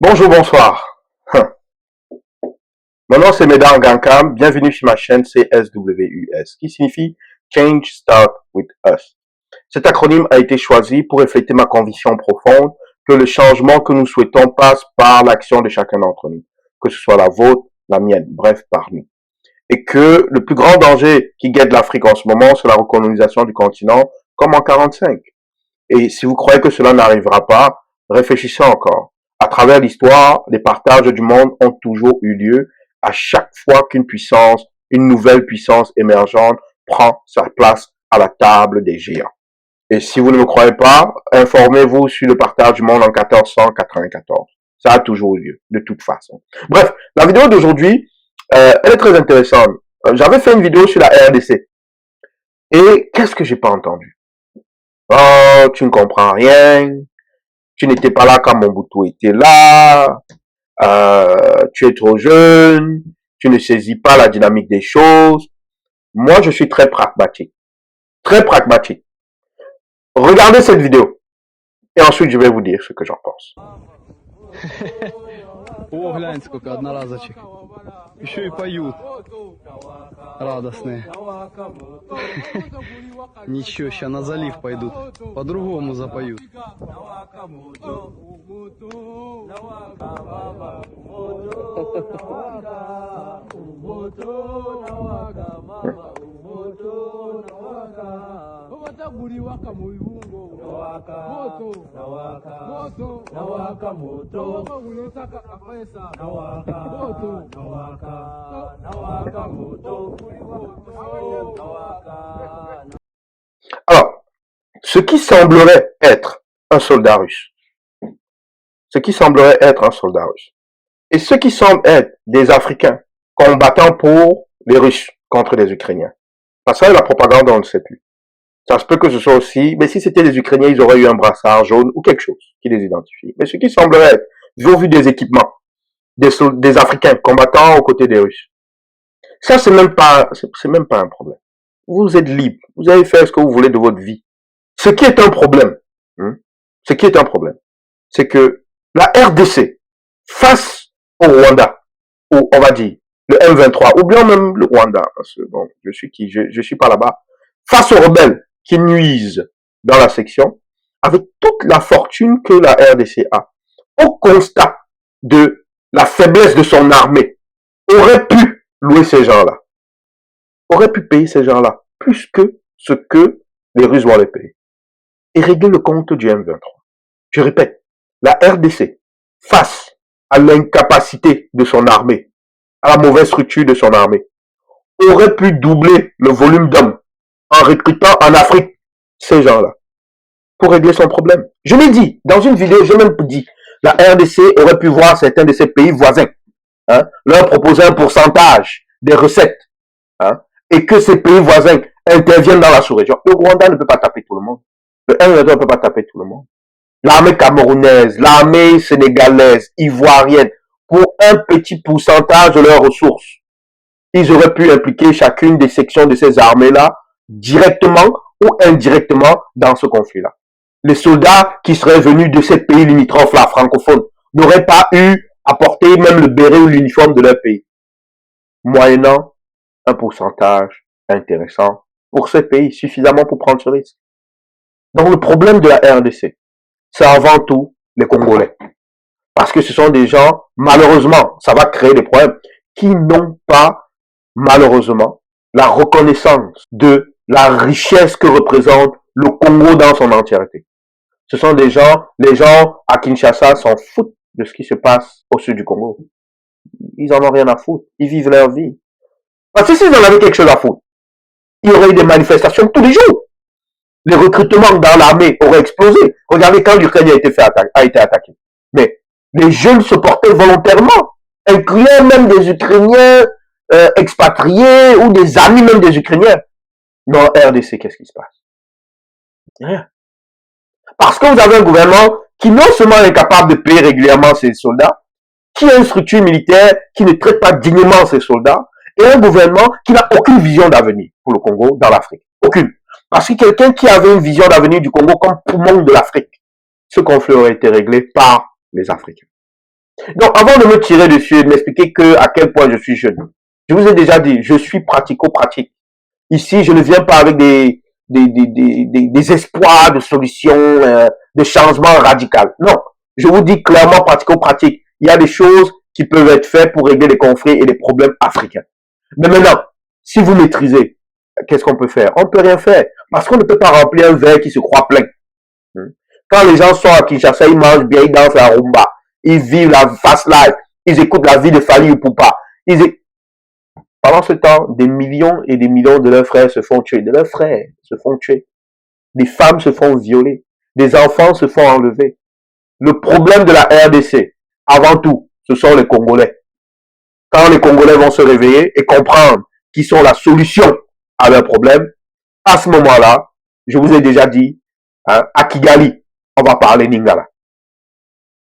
Bonjour, bonsoir. Mon nom c'est Medar Gankam, bienvenue sur ma chaîne CSWUS, qui signifie Change Start With Us. Cet acronyme a été choisi pour refléter ma conviction profonde que le changement que nous souhaitons passe par l'action de chacun d'entre nous, que ce soit la vôtre, la mienne, bref, par nous. Et que le plus grand danger qui guette l'Afrique en ce moment, c'est la recolonisation du continent, comme en 45. Et si vous croyez que cela n'arrivera pas, réfléchissez encore. À travers l'histoire, les partages du monde ont toujours eu lieu à chaque fois qu'une puissance, une nouvelle puissance émergente prend sa place à la table des géants. Et si vous ne me croyez pas, informez-vous sur le partage du monde en 1494. Ça a toujours eu lieu, de toute façon. Bref, la vidéo d'aujourd'hui, elle est très intéressante. J'avais fait une vidéo sur la RDC. Et qu'est-ce que j'ai pas entendu? Oh, tu ne comprends rien. Tu n'étais pas là quand Mobutu était là. Tu es trop jeune. Tu ne saisis pas la dynamique des choses. Moi, je suis très pragmatique. Très pragmatique. Regardez cette vidéo. Et ensuite, je vais vous dire ce que j'en pense. О, глянь, сколько одноразочек. Еще и поют. Радостные. Ничего, сейчас на залив пойдут. По-другому запоют. Alors, ce qui semblerait être un soldat russe, et ce qui semble être des Africains combattant pour les Russes contre les Ukrainiens. Parce que la propagande, on ne sait plus. Ça se peut que ce soit aussi, mais si c'était les Ukrainiens, ils auraient eu un brassard jaune ou quelque chose qui les identifie. Mais ce qui semblerait être, ils ont vu des équipements, des Africains combattant aux côtés des Russes. Ça, c'est même pas un problème. Vous êtes libre. Vous avez fait ce que vous voulez de votre vie. Ce qui est un problème, c'est que la RDC, face au Rwanda, ou on va dire, le M23, ou bien même le Rwanda, parce que bon, je suis pas là-bas, face aux rebelles qui nuisent dans la section, avec toute la fortune que la RDC a, au constat de la faiblesse de son armée, aurait pu louer ces gens-là, aurait pu payer ces gens-là, plus que ce que les Russes vont les payer, et régler le compte du M23. Je répète, la RDC, face à l'incapacité de son armée, à la mauvaise structure de son armée, aurait pu doubler le volume d'hommes en recrutant en Afrique ces gens-là pour régler son problème. Je l'ai dit, dans une vidéo, j'ai même dit, la RDC aurait pu voir certains de ses pays voisins, leur proposer un pourcentage des recettes, et que ces pays voisins interviennent dans la sous-région. Le Rwanda ne peut pas taper tout le monde. Le M23 ne peut pas taper tout le monde. L'armée camerounaise, l'armée sénégalaise, ivoirienne, pour un petit pourcentage de leurs ressources, ils auraient pu impliquer chacune des sections de ces armées-là directement ou indirectement dans ce conflit-là. Les soldats qui seraient venus de ces pays limitrophes-là, francophones, n'auraient pas eu à porter même le béret ou l'uniforme de leur pays, moyennant un pourcentage intéressant pour ces pays, suffisamment pour prendre ce risque. Donc le problème de la RDC, c'est avant tout les Congolais. Parce que ce sont des gens, malheureusement, ça va créer des problèmes, qui n'ont pas, malheureusement, la reconnaissance de la richesse que représente le Congo dans son entièreté. Ce sont des gens, les gens à Kinshasa s'en foutent de ce qui se passe au sud du Congo. Ils en ont rien à foutre. Ils vivent leur vie. Parce que s'ils en avaient quelque chose à foutre, il y aurait eu des manifestations tous les jours. Les recrutements dans l'armée auraient explosé. Regardez quand l'Ukraine a été attaquée. Mais les jeunes se portaient volontairement, incluant même des Ukrainiens expatriés ou des amis même des Ukrainiens. Non, RDC, qu'est-ce qui se passe? Rien. Parce que vous avez un gouvernement qui non seulement est incapable de payer régulièrement ses soldats, qui a une structure militaire qui ne traite pas dignement ses soldats, et un gouvernement qui n'a aucune vision d'avenir pour le Congo dans l'Afrique. Aucune. Parce que quelqu'un qui avait une vision d'avenir du Congo comme poumon de l'Afrique, ce conflit aurait été réglé par les Africains. Donc, avant de me tirer dessus et de m'expliquer à quel point je suis jeune, je vous ai déjà dit, je suis pratico-pratique. Ici, je ne viens pas avec des espoirs de solutions, de changements radicaux. Non, je vous dis clairement pratico-pratique. Il y a des choses qui peuvent être faites pour régler les conflits et les problèmes africains. Mais maintenant, si vous maîtrisez, qu'est-ce qu'on peut faire? On ne peut rien faire. Parce qu'on ne peut pas remplir un verre qui se croit plein. Quand les gens sont à Kinshasa, ils mangent bien, ils dansent la rumba. Ils vivent la fast life. Ils écoutent la vie de Fally Ipupa. Pendant ce temps, des millions et des millions de leurs frères se font tuer. De leurs frères se font tuer. Des femmes se font violer. Des enfants se font enlever. Le problème de la RDC, avant tout, ce sont les Congolais. Quand les Congolais vont se réveiller et comprendre qu'ils sont la solution à leurs problèmes, à ce moment-là, je vous ai déjà dit, à Kigali, on va parler Lingala.